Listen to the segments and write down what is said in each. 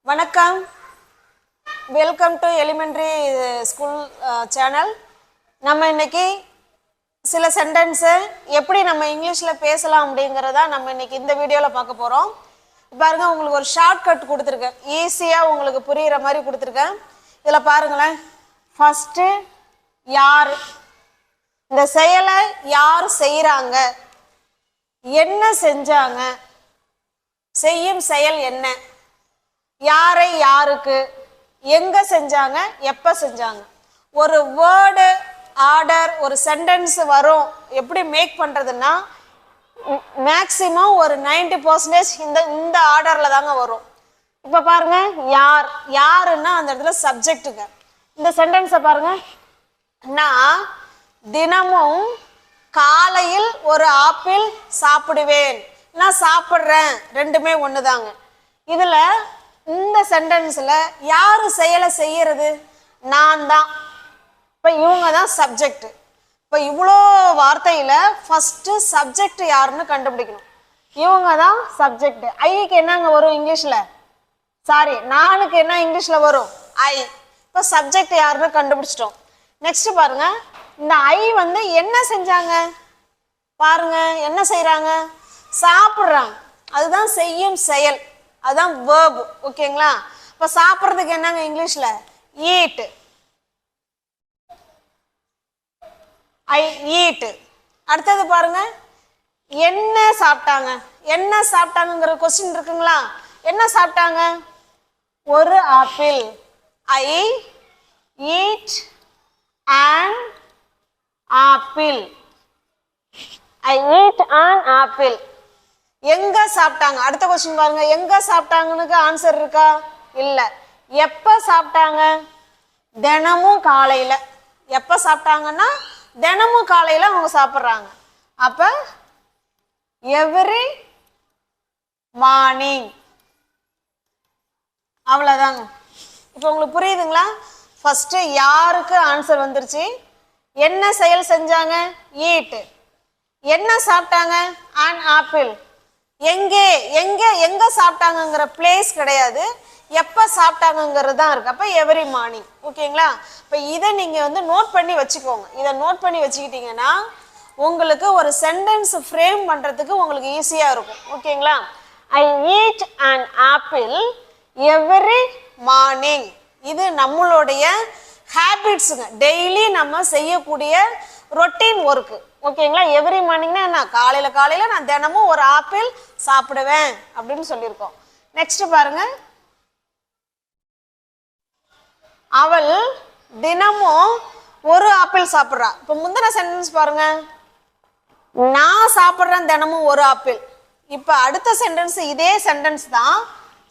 வணக்கம். Welcome to elementary school channel. நம்ம இன்னைக்கு சில சென்டென்ஸை எப்படி நம்ம இங்கிலீஷில் பேசலாம் அப்படிங்கிறத நம்ம இன்னைக்கு இந்த வீடியோவில் பார்க்க போகிறோம். பாருங்கள், உங்களுக்கு ஒரு ஷார்ட்கட் கொடுத்துருக்கேன், ஈஸியாக உங்களுக்கு புரிகிற மாதிரி கொடுத்துருக்கேன். இதில் பாருங்களேன், ஃபஸ்ட்டு யார், இந்த செயலை யார் செய்கிறாங்க, என்ன செஞ்சாங்க, செய்யும் செயல் என்ன, யாரை யாருக்கு, எங்க செஞ்சாங்க, எப்ப செஞ்சாங்க. ஒரு வேர்டு ஆர்டர் ஒரு சென்டென்ஸ் வரும். எப்படி மேக் பண்றதுன்னா மேக்சிமம் ஒரு 90% இந்த ஆர்டர்ல தாங்க வரும். இப்ப பாருங்க, யார், யாருன்னா அந்த இடத்துல சப்ஜெக்டுங்க. இந்த சென்டென்ஸை பாருங்க, நான் தினமும் காலையில் ஒரு ஆப்பிள் சாப்பிடுவேன். நான் சாப்பிட்றேன், ரெண்டுமே ஒண்ணுதாங்க. இதுல இந்த சென்டென்ஸ்ல யாரு செயலை செய்யறது? நான் தான். இப்ப இவங்க தான் சப்ஜெக்ட். இப்ப இவ்வளோ வார்த்தையில ஃபர்ஸ்ட் சப்ஜெக்ட் யாருன்னு கண்டுபிடிக்கணும். இவங்க தான் சப்ஜெக்ட். ஐக்கு என்னங்க வரும் இங்கிலீஷ்ல? சாரி, நானுக்கு என்ன இங்கிலீஷ்ல வரும்? ஐ. இப்ப சப்ஜெக்ட் யாருன்னு கண்டுபிடிச்சிட்டோம். நெக்ஸ்ட் பாருங்க, இந்த ஐ என்ன செஞ்சாங்க பாருங்க, என்ன செய்யறாங்க? சாப்பிட்றாங்க. அதுதான் செய்யும் செயல், அதுதான் verb. ஓகேங்களா? இப்ப சாப்பிட்றதுக்கு என்னங்க இங்கிலீஷ்ல? eat. I eat. அடுத்தது பாருங்க, என்ன சாப்பிட்டாங்க, என்ன சாப்பிட்டாங்கிற கொஸ்டின் இருக்குங்களா? என்ன சாப்பிட்டாங்க? ஒரு apple. I eat an apple. I eat an apple. எங்க சாப்பிட்டாங்க? அடுத்த கொஸ்டின் பாருங்க, எங்க சாப்பிட்டாங்கன்னு ஆன்சர் இருக்கா? இல்ல. எப்ப சாப்பிட்டாங்க? தினமும் காலையில. எப்ப சாப்பிட்டாங்கன்னா தினமும் காலையில அவங்க சாப்பிட்றாங்க. அப்ப எவ்ரி மார்னிங். அவ்வளவுதாங்க. இப்ப உங்களுக்கு புரியுதுங்களா? ஃபர்ஸ்ட் யாருக்கு ஆன்சர் வந்துருச்சு. என்ன செயல் செஞ்சாங்க? ஈட். என்ன சாப்பிட்டாங்க? an apple. எங்கே, எங்க எங்க சாப்பிட்டாங்கிற பிளேஸ் கிடையாது, எப்ப சாப்பிட்டாங்கிறது தான் இருக்கு. அப்ப எவ்ரி மார்னிங். ஓகேங்களா? இப்ப இதை நீங்க நோட் பண்ணி வச்சுக்கோங்க. இதை நோட் பண்ணி வச்சுக்கிட்டீங்கன்னா உங்களுக்கு ஒரு சென்டென்ஸ் ஃப்ரேம் பண்றதுக்கு உங்களுக்கு ஈஸியா இருக்கும். ஓகேங்களா? I eat an apple every morning. இது நம்மளுடைய ஹேபிட்ஸுங்க, டெய்லி நம்ம செய்யக்கூடிய ரொட்டீன் ஒர்க்கு. ஓகேங்களா? எவ்ரி மார்னிங்னா என்ன? காலையில நான் தினமும் ஒரு ஆப்பிள் சாப்பிடுவேன் அப்படின்னு சொல்லியிருக்கோம். நெக்ஸ்ட் பாருங்க, அவள் தினமும் ஒரு ஆப்பிள் சாப்பிட்றா. இப்ப முந்தின சென்டென்ஸ் பாருங்க, நான் சாப்பிட்றேன் தினமும் ஒரு ஆப்பிள். இப்ப அடுத்த சென்டென்ஸ் இதே சென்டென்ஸ் தான்,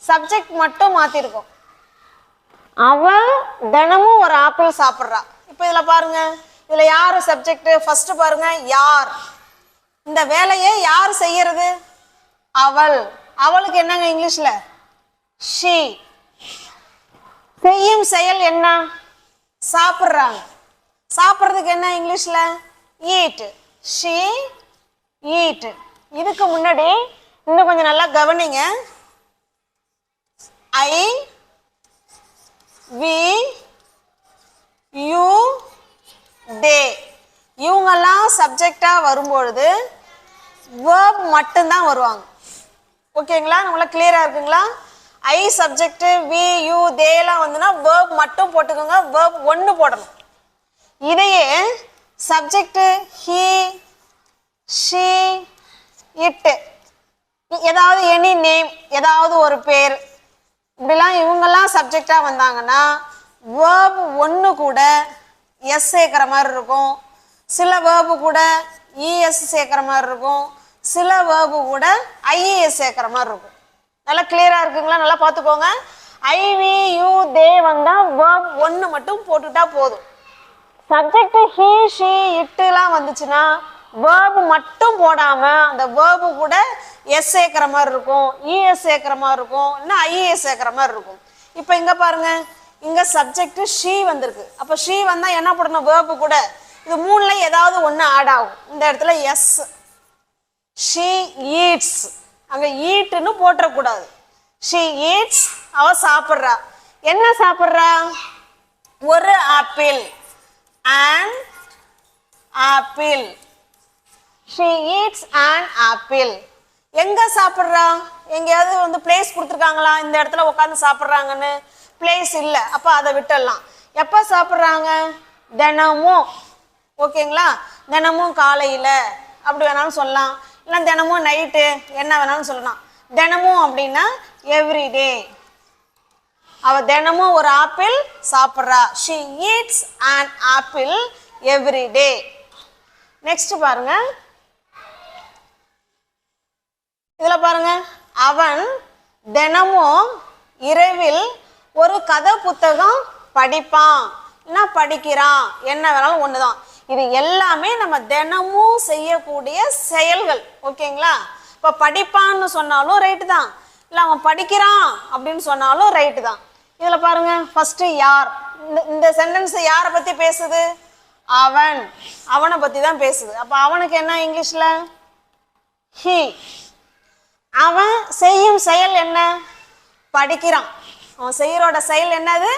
சப்ஜெக்ட் மட்டும் மாத்திருக்கோம். அவள் தினமும் ஒரு ஆப்பிள் சாப்பிட்றா. இப்ப இதுல பாருங்க, இதுல யாரு சப்ஜெக்ட்? ஃபர்ஸ்ட் பாருங்க, யார். இந்த வேலையை யார் செய்யறது? அவள். அவளுக்கு என்னங்க இங்கிலீஷ்ல? she. செய்யும் செயல் என்ன? சாப்பிட்றாங்க. சாப்பிட்றதுக்கு என்ன இங்கிலீஷ்ல? eat. she eat. இதுக்கு முன்னாடி இன்னும் கொஞ்சம் நல்லா கவனிங்க. I, we, you, they. இவங்கெல்லாம் சப்ஜெக்டா வரும்பொழுது verb மட்டும்தான் வருவாங்க. ஓகேங்களா? நம்மளுக்கு கிளியரா இருக்குங்களா? ஐ சப்ஜெக்ட், வி, யூ, தே எல்லாம் verb மட்டும் போட்டுக்கோங்க. verb ஒன்னு போடணும். இதையே சப்ஜெக்ட் he, she, it, ஏதாவது எனி நேம், ஏதாவது ஒரு பேர், இப்படிலாம் இவங்கெல்லாம் சப்ஜெக்டா வந்தாங்கன்னா verb ஒன்னு கூட எஸ் சேர்க்கிற மாதிரி இருக்கும், சில வேர்பு கூட இஎஸ் சேர்க்கிற மாதிரி இருக்கும், சில வேர்பு கூட ஐஇஎஸ் சேர்க்கிற மாதிரி இருக்கும். நல்லா கிளியரா இருக்குங்களா? நல்லா பார்த்துக்கோங்க. ஐ, வி, யூ, தே வந்தா வேர்ப் ஒன்னு மட்டும் போட்டுட்டா போதும். சப்ஜெக்ட் ஹி, ஷி, இட்டுலாம் வந்துச்சுன்னா வேர்பு மட்டும் போடாம அந்த வேர்பு கூட எஸ் சேர்க்கிற மாதிரி இருக்கும், இஎஸ் சேர்க்கிற மாதிரி இருக்கும், இன்னும் ஐஇஎஸ் சேர்க்கிற மாதிரி இருக்கும். இப்போ இங்க பாருங்க, இங்க சப்ஜெக்ட் ஷீ வந்திருக்கு. அப்ப ஷீ வந்தா என்ன பண்ணணும்? வேர்பு கூட இது மூணுல ஏதாவது ஒண்ணு ஆட் ஆகும். இந்த இடத்துல எஸ். she eats. அங்க ஈட்டுன்னு போட்டக்கூடாது. she eats அவ சாப்பிடுறா. என்ன சாப்பிடுறா? ஒரு apple. an apple. she eats an apple. எங்க சாப்பிடுறா? எங்கயாவது வந்து பிளேஸ் கொடுத்துருக்காங்களா இந்த இடத்துல உட்காந்து சாப்பிட்றாங்கன்னு? பிளேஸ் இல்லை, அப்போ அதை விட்டுடலாம். எப்போ சாப்பிட்றாங்க? தினமும். ஓகேங்களா? தினமும் காலையில் அப்படி வேணாலும் சொல்லலாம், இல்லை தினமும் நைட்டு என்ன வேணாலும் சொல்லலாம். தினமும் அப்படின்னா எவ்ரிடே. அவ தினமும் ஒரு ஆப்பிள் சாப்பிட்றா. she eats an apple every day. Next பாருங்க, இதுல பாருங்க, அவன் தினமும் இரவில் ஒரு கதை புத்தகம் படிப்பான். என்ன படிக்கிறான்? என்ன வேணாலும் ஒண்ணுதான். இது எல்லாமே நம்ம தினமும் செய்யக்கூடிய செயல்கள். ஓகேங்களா? இப்ப படிப்பான்னு சொன்னாலும் ரைட்டு தான், இல்ல அவன் படிக்கிறான் அப்படின்னு சொன்னாலும் ரைட்டு தான். இதுல பாருங்க, ஃபர்ஸ்ட் யார், இந்த சென்டென்ஸ் யாரை பத்தி பேசுது? அவன். அவனை பத்தி தான் பேசுது. அப்ப அவனுக்கு என்ன இங்கிலீஷ்ல? he. அவன் செய்யும் செயல் என்ன? படிக்கிறான். அவன் செய்யறோட செயல் என்னது?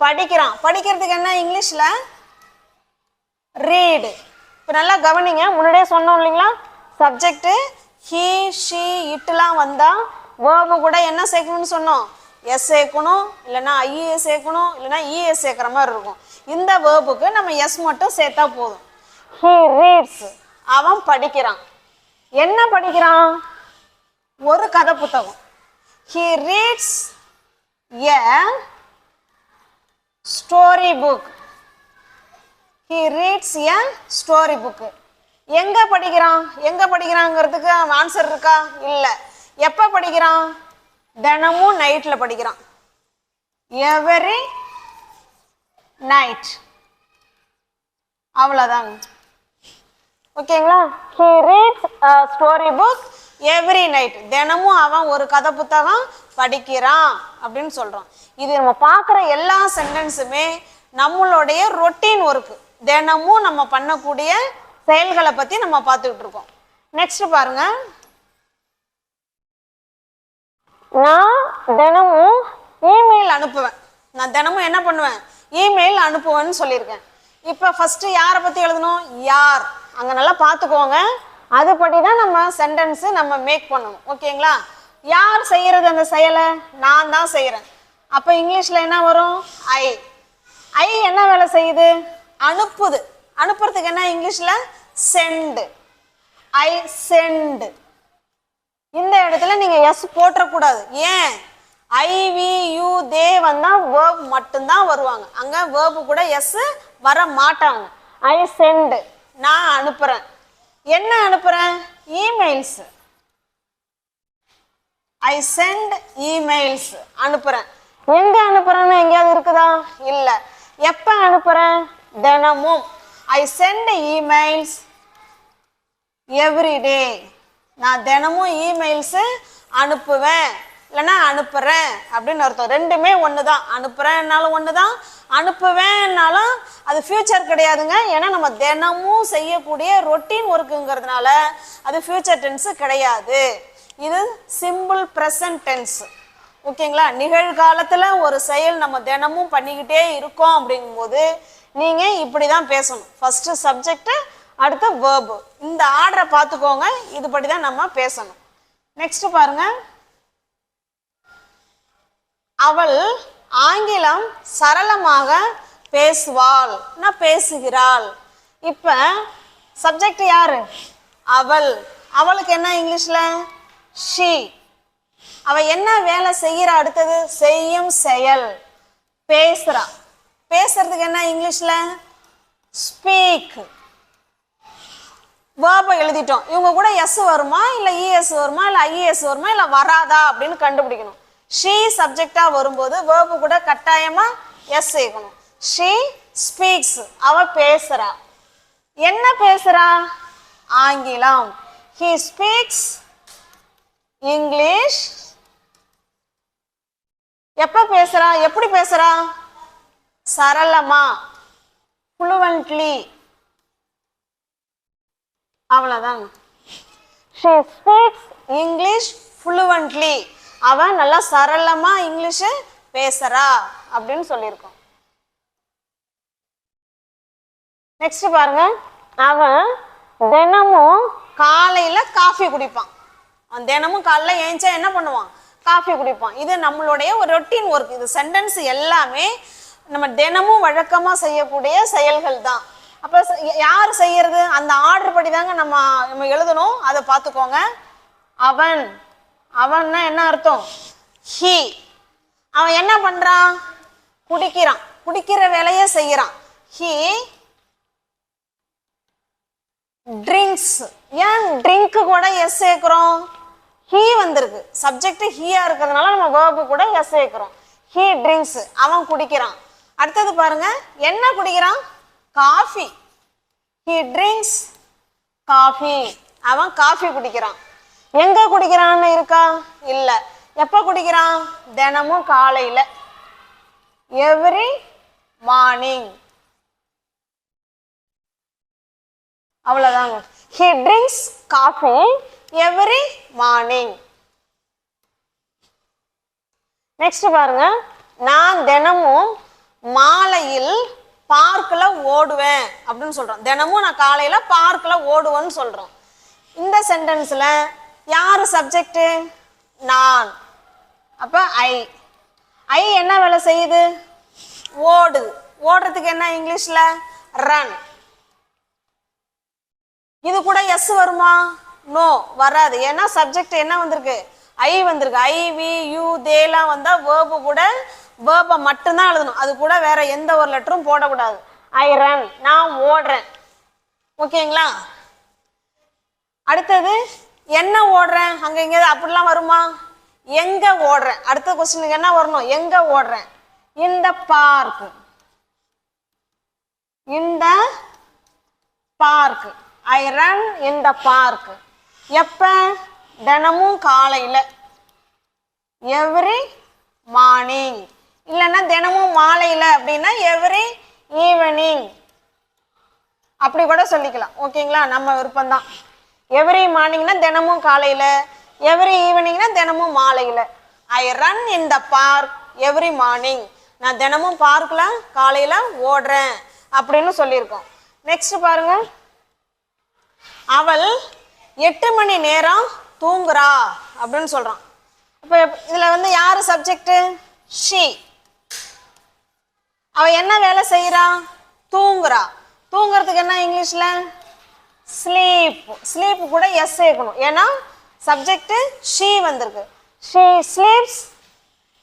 படிக்கிறான். படிக்கிறதுக்கு என்ன இங்கிலீஷ்ல? ரீடு. இப்போ நல்லா கவனிங்க, முன்னாடியே சொன்னோம் இல்லைங்களா, சப்ஜெக்ட் he she itலாம் வந்தா வேர்பு கூட என்ன சேர்க்கணும்னு சொன்னோம்? எஸ் சேர்க்கணும், இல்லைன்னா ஐஏ சேர்க்கணும், இல்லைன்னா இஏ சேர்க்குற மாதிரி இருக்கும். இந்த வேர்புக்கு நம்ம எஸ் மட்டும் சேர்த்தா போதும். he reads. அவன் படிக்கிறான். என்ன படிக்கிறான்? ஒரு கதை புத்தகம். he reads a story book. he reads a story book. எங்க படிக்கிறான்? எங்க படிக்கிறாங்கிறதுக்கு ஆன்சர் இருக்கா? இல்ல. எப்ப படிக்கிறான்? தினமும் நைட்ல படிக்கிறான். every night. அவ்வளவுதான். ஓகேங்களா? he reads a story book every night. தினமும் அவன் ஒரு கதை புத்தகம் படிக்கிறான் அப்படின்னு சொல்றான். இது நம்ம பார்க்குற எல்லா சென்டென்ஸுமே நம்மளுடைய ரொட்டீன் ஒர்க்கு, தினமும் நம்ம பண்ணக்கூடிய செயல்களை பத்தி நம்ம பார்த்துக்கிட்டு இருக்கோம். நெக்ஸ்ட் பாருங்க, நான் தினமும் இமெயில் அனுப்புவேன். நான் தினமும் என்ன பண்ணுவேன்? இமெயில் அனுப்புவேன்னு சொல்லியிருக்கேன். இப்போ ஃபர்ஸ்ட் யாரை பத்தி எழுதணும்? யார். அங்க நல்லா பார்த்துக்கோங்க, அதுபடி தான் நம்ம சென்டென்ஸ் நம்ம மேக் பண்ணணும். ஓகேங்களா? யார் செய்யறது அந்த செயலை? நான் தான் செய்யறேன். அப்ப இங்கிலீஷ்ல என்ன வரும்? ஐ. ஐ என்ன வேலை செய்யுது? அனுப்புது. அனுப்புறதுக்கு என்ன இங்கிலீஷ்ல? சென்ட். I sent. இந்த இடத்துல நீங்க எஸ் போட்டக்கூடாது. ஏன்? ஐ வி யூ தே வந்தா வேர்ப் மட்டும்தான் வருவாங்க. அங்க வேர்பு கூட எஸ் வர மாட்டாங்க. ஐ சென்ட், நான் அனுப்புறேன். என்ன அனுப்புறேன்? இமெயில்ஸ். I sent emails. அனுப்புறேன். எங்க அனுப்புறேன்னு எங்கேயாவது இருக்குதா? இல்ல. எப்ப அனுப்புறேன்? தினமும். I sent emails every day. நான் தினமும் இமெயில்ஸ் அனுப்புவேன், இல்லைன்னா அனுப்புறேன் அப்படின்னு அர்த்தம். ரெண்டுமே ஒண்ணுதான். அனுப்புறேன்னாலும் ஒண்ணுதான், அனுப்புவேன்னாலும் அது ஃபியூச்சர் கிடையாதுங்க. ஏன்னா நம்ம தினமும் செய்யக்கூடிய ரொட்டீன் ஒர்க்குங்கிறதுனால அது ஃபியூச்சர் டென்ஸ் கிடையாது. இது சிம்பிள் ப்ரெசன்ட் டென்ஸ். ஓகேங்களா? நிகழ்காலத்துல ஒரு செயல் நம்ம தினமும் பண்ணிக்கிட்டே இருக்கோம் அப்படிங்கும்போது நீங்க இப்படிதான் பேசணும். ஃபர்ஸ்ட் சப்ஜெக்ட், அடுத்து வேர்பு. இந்த ஆர்டரை பார்த்துக்கோங்க, இதுபடிதான் நம்ம பேசணும். நெக்ஸ்ட் பாருங்க, அவள் ஆங்கிலம் சரளமாக பேசுவாள். பேசுகிறாள். இப்ப சப்ஜெக்ட் யாரு? அவள். அவளுக்கு என்ன இங்கிலீஷ்ல? she. அவ என்ன வேலை செய்யறா? அடுத்தது செய்யும் செயல். பேசுறா. பேசுறதுக்கு என்ன இங்கிலீஷ்ல? ஸ்பீக். வேர்பை எழுதிட்டோம். இவங்க கூட எஸ் வருமா, இல்ல இஎஸ் வருமா, இல்ல ஐஏஎஸ் வருமா, இல்ல வராதா அப்படின்னு கண்டுபிடிக்கணும். she சப்ஜெக்டா வரும்போது வேர்பு கூட கட்டாயமா எஸ் சேர்க்கணும். she speaks. அவ பேசுறா. என்ன பேசுறா? ஆங்கிலம். he speaks English. எப்ப பேசுறா? எப்படி பேசுறா? சரளமா, fluently. அவ்வளவுதான். she speaks English fluently. அவன் நல்லா சரளமா இங்கிலீஷ் பேசுறா அப்படின்னு சொல்லியிருக்கோம். நெக்ஸ்ட் பாருங்க, அவன் தினமும் காலையில காஃபி குடிப்பான். அவன் தினமும் காலைல ஏஞ்சா என்ன பண்ணுவான்? காஃபி குடிப்பான். இது நம்மளுடைய ஒரு ரொட்டீன் ஒர்க். இது சென்டென்ஸ் எல்லாமே நம்ம தினமும் வழக்கமா செய்யக்கூடிய செயல்கள் தான். அப்ப யார் செய்யறது? அந்த ஆர்டர் படி தாங்க நம்ம எழுதணும். அதை பார்த்துக்கோங்க. அவன், அவன்னா என்ன அர்த்தம்? ஹி. அவன் என்ன பண்றான்? குடிக்கிறான். குடிக்கிற வேலையை செய்யறான். He drinks. ஏன் ட்ரிங்க் கூட எஸ் சேர்க்கிறோம்? ஹீ வந்திருக்கு, சப்ஜெக்ட் ஹீயா இருக்கிறதுனால நம்ம வேர்பு கூட எஸ் சேர்க்கிறோம். ஹீ ட்ரிங்க்ஸ், அவன் குடிக்கிறான். அடுத்தது பாருங்க, என்ன குடிக்கிறான்? காஃபி. ஹீ ட்ரிங்க்ஸ் காஃபி, அவன் காஃபி குடிக்கிறான். எங்க குடிக்கிறான்னு இருக்கா? இல்ல. எப்ப குடிக்கிறான்? தினமும் காலையில, எவ்ரி மார்னிங். அவ்வளவுதாங்க. He drinks coffee every morning. Next பாருங்க, நான் தினமும் மாலையில் பார்க்ல ஓடுவேன் அப்படின்னு சொல்றோம். தினமும் நான் காலையில பார்க்ல ஓடுவேன்னு சொல்றோம். இந்த சென்டென்ஸ்ல யாரு சப்ஜெக்ட்? நான். அப்ப ஐ என்ன வேலை செய்யுது? ஓடுது. ஓடுறதுக்கு என்ன இங்கிலீஷ்ல? ரன். இது கூட எஸ் வருமா? நோ, வராது. ஏன்னா சப்ஜெக்ட் என்ன வந்திருக்கு? ஐ வந்திருக்கு. ஐ, வி, யூ, தேலாம் வந்தா வேர்பு கூட வேர்பை மட்டும்தான் எழுதணும். அது கூட வேற எந்த ஒரு லெட்டரும் போடக்கூடாது. ஐ ரன், நான் ஓடுறேன். ஓகேங்களா? அடுத்தது என்ன ஓடுறேன்? அங்க இங்க அப்படிலாம் வருமா? எங்க ஓடுறேன்? அடுத்த கொஸ்டினுக்கு என்ன வரணும்? எங்க ஓடுறேன்? இந்த பார்க். இந்த park. I run in the park. எப்ப? தினமும் காலையில, எவ்ரி மார்னிங். இல்லைன்னா தினமும் மாலையில அப்படின்னா எவ்ரி ஈவினிங், அப்படி கூட சொல்லிக்கலாம். ஓகேங்களா? நம்ம விருப்பம்தான். எவ்ரி மார்னிங்னா தினமும் காலையில, எவ்ரி ஈவினிங்னா தினமும் மாலையில. ஐ run in the park every morning. நான் தினமும் பார்க்ல காலையில ஓடுறேன் அப்படின்னு சொல்லியிருக்கோம். நெக்ஸ்ட் பாருங்க, அவள் 8 மணி நேரம் தூங்குறா அப்படின்னு சொல்றான். இப்ப இதுல வந்து யாரு சப்ஜெக்ட்? ஷீ. அவ என்ன வேலை செய்யறா? தூங்குறா. தூங்குறதுக்கு என்ன இங்கிலீஷ்ல? ஸ்லீப். ஸ்லீப் கூட எஸ் சேர்க்கணும். ஏன்னா சப்ஜெக்ட் ஷீ வந்திருக்கு. ஷீ ஸ்லீப்ஸ்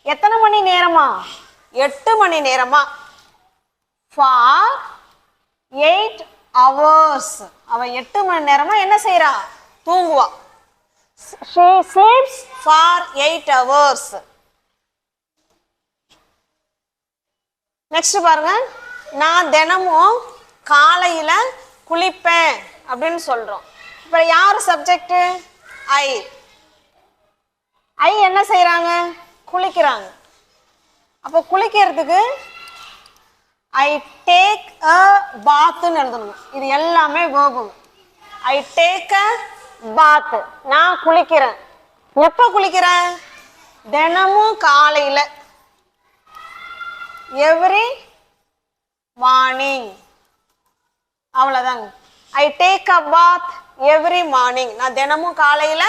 எத்தனை மணி நேரமா? 8 மணி நேரமா. For 8 hours. அவ 8 மணி நேரமா என்ன செய்யறா? தூங்குவா. She sleeps for 8 hours. Next பாருங்க, நான் தினமும் காலையில குளிப்பேன் அப்படின்னு சொல்றோம். இப்ப யாரு சப்ஜெக்ட்? ஐ என்ன செய்யறாங்க? குளிக்கிறாங்க. அப்ப குளிக்கிறதுக்கு ஐ டேக் அ பாத்னு எழுதணும். இது எல்லாமே வேர்பு. ஐ டேக் அ பாத், நான் குளிக்கிறேன். எப்ப குளிக்கிறேன்? தினமும் காலையில, எவ்ரி மார்னிங். அவ்வளவுதாங்க. I take a bath every morning. நான் தினமும் காலையில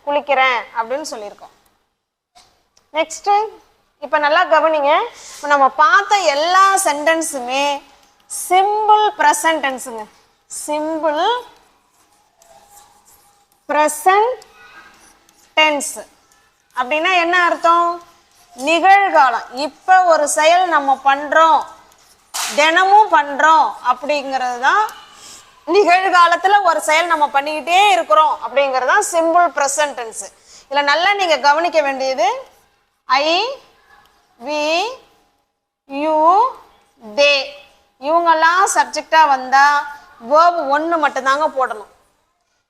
குளிக்கிறேன் அப்படின்னு சொல்லியிருக்கோம். நெக்ஸ்ட், இப்ப நல்லா கவனிங்க. நம்ம பார்த்த எல்லா சென்டென்ஸுமே சிம்பிள் பிரசன்ட் டென்ஸுங்க. சிம்பிள் பிரசன்ட் டென்ஸ் அப்படின்னா என்ன அர்த்தம்? நிகழ்காலம். இப்ப ஒரு செயல் நம்ம பண்றோம், தினமும் பண்றோம் அப்படிங்கிறது தான் நிகழ்காலத்துல ஒரு செயல் நம்ம பண்ணிக்கிட்டே இருக்கிறோம் அப்படிங்கிறது தான் சிம்பிள் பிரசன்ட் டென்ஸ். இதுல நல்லா நீங்க கவனிக்க வேண்டியது ஐ, வி, யூ, தே இவங்கெல்லாம் சப்ஜெக்டா வந்தா வேர்ப் 1 மட்டும்தாங்க போடணும்.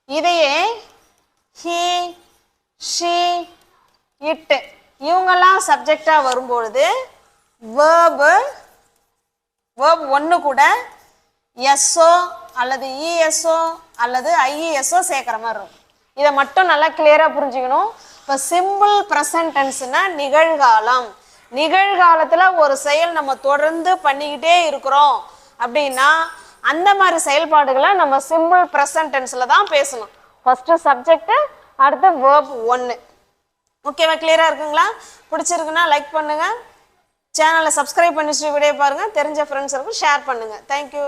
இதையே ஹி, ஷி, இட் இவங்கெல்லாம் சப்ஜெக்டா வரும்பொழுது வேர்ப் 1 கூட எஸ்ஓ அல்லது இஎஸ்ஓ அல்லது ஐஇஎஸ்ஓ சேர்க்கிற மாதிரி இருக்கும். இதை மட்டும் நல்லா கிளியரா புரிஞ்சுக்கணும். இப்போ சிம்பிள் ப்ரெசன்ட் டென்ஸ்னா நிகழ்காலம். நிகழ்காலத்தில் ஒரு செயல் நம்ம தொடர்ந்து பண்ணிக்கிட்டே இருக்கிறோம் அப்படின்னா அந்த மாதிரி செயல்பாடுகளை நம்ம சிம்பிள் ப்ரெசன்ட் டென்ஸில் தான் பேசணும். ஃபர்ஸ்ட் சப்ஜெக்ட், அடுத்து வேர்ப் 1. ஓகேவா? கிளியராக இருக்குங்களா? பிடிச்சிருக்குன்னா லைக் பண்ணுங்க, சேனலை சப்ஸ்கிரைப் பண்ணி வீடியோ பாருங்க, தெரிஞ்ச ஃப்ரெண்ட்ஸுக்கும் ஷேர் பண்ணுங்க. தேங்க்யூ.